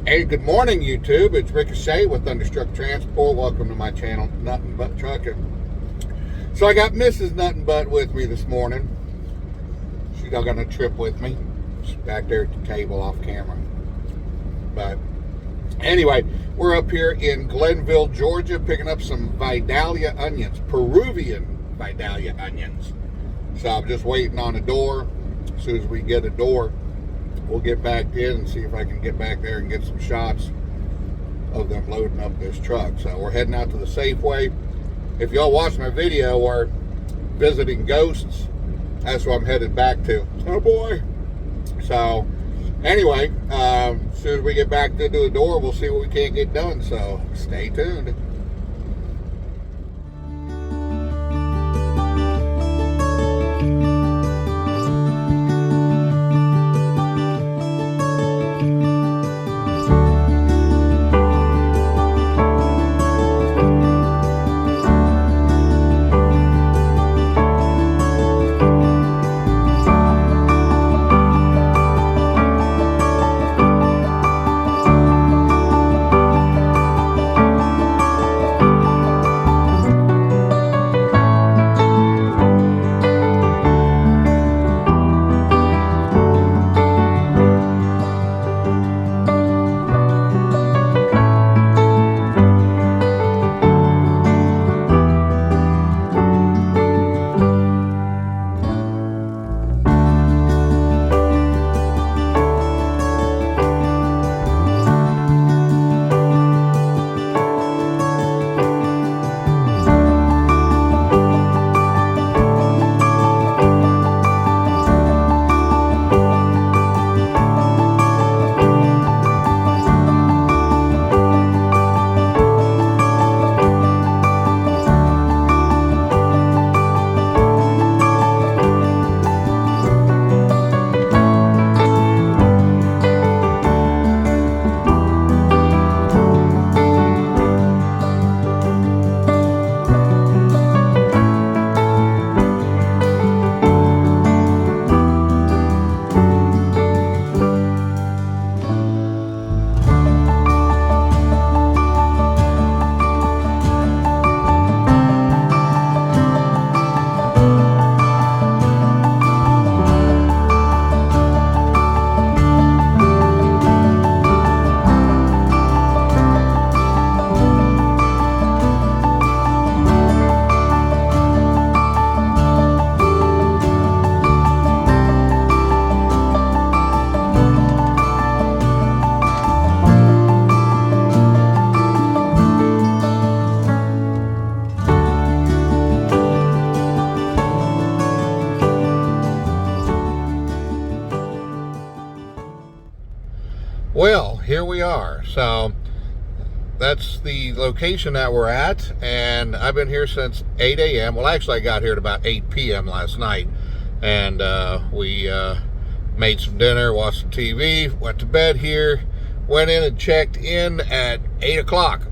Hey, good morning, YouTube. It's Ricochet with Thunderstruck Transport. Welcome to my channel, Nutt'n Butt Trucking. So I got Mrs. Nutt'n Butt with me this morning. She's not on a trip with me. She's back there at the table off camera. But anyway, we're up here in Glenville, Georgia, picking up some Vidalia onions, Peruvian Vidalia onions. So I'm just waiting on a door. As soon as we get a door, we'll get back in and see if I can get back there and get some shots of them loading up this truck. So we're heading out to the Safeway. If y'all watch my video, we're visiting ghosts. That's what I'm headed back to. Oh boy. So anyway, as soon as we get back to the door, we'll see what we can't get done. So stay tuned. Well, here we are. So that's the location that we're at, and I've been here since 8 a.m. Well, actually, I got here at about 8 p.m. last night, and we made some dinner, watched some TV, went to bed here, went in and checked in at 8 o'clock,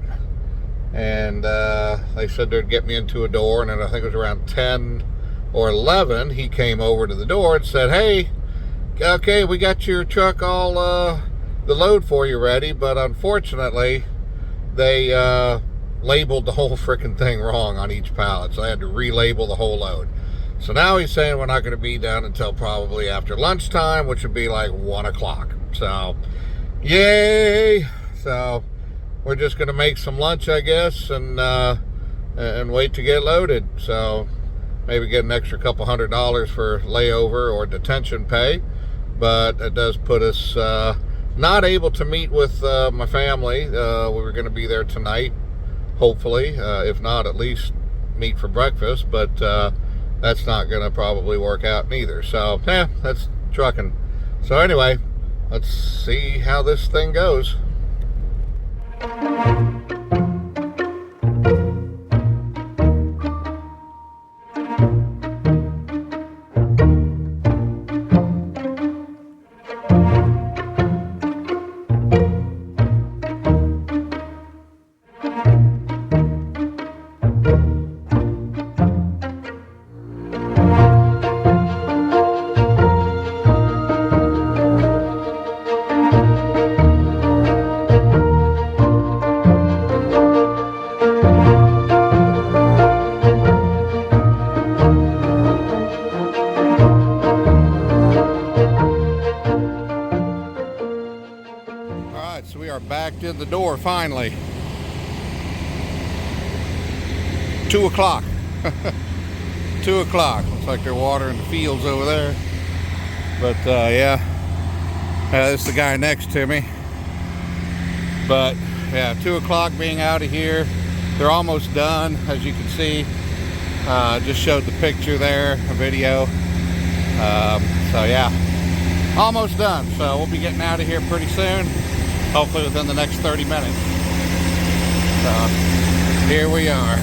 and they said they'd get me into a door, and then I think it was around 10 or 11, he came over to the door and said, "Hey, okay, we got your truck all the load for you ready," but unfortunately they labeled the whole freaking thing wrong on each pallet, so I had to relabel the whole load. So now he's saying we're not going to be done until probably after lunchtime, which would be like 1 o'clock. So yay. So we're just going to make some lunch, I guess, and wait to get loaded. So maybe get an extra couple $100 for layover or detention pay, but it does put us not able to meet with my family. We were going to be there tonight, hopefully. If not, at least meet for breakfast. But that's not going to probably work out neither. So, yeah, that's trucking. So anyway, let's see how this thing goes. backed in the door finally. 2 o'clock. 2 o'clock. Looks like they're watering the fields over there. But yeah, this is the guy next to me. But yeah, 2 o'clock being out of here. They're almost done, as you can see. Just showed the picture there, a video. So yeah, almost done. So we'll be getting out of here pretty soon. Hopefully within the next 30 minutes. So here we are.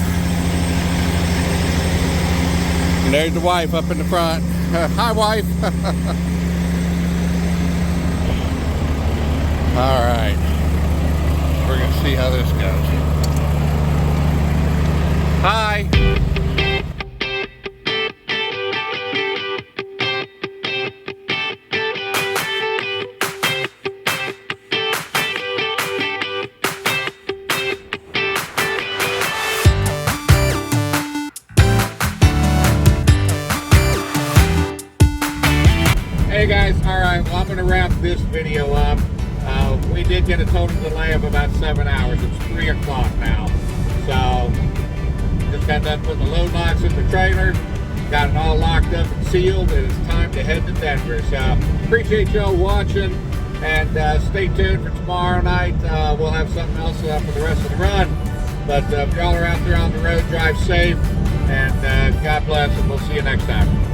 And there's the wife up in the front. Hi, wife. All right. We're going to see how this goes. Hi. Hey guys, alright, well I'm going to wrap this video up. We did get a total delay of about 7 hours. It's 3 o'clock now. So, just got done putting the load locks in the trailer. Got it all locked up and sealed. And it's time to head to Denver. So, appreciate y'all watching. And stay tuned for tomorrow night. We'll have something else for the rest of the run. But if y'all are out there on the road, drive safe. And God bless, and we'll see you next time.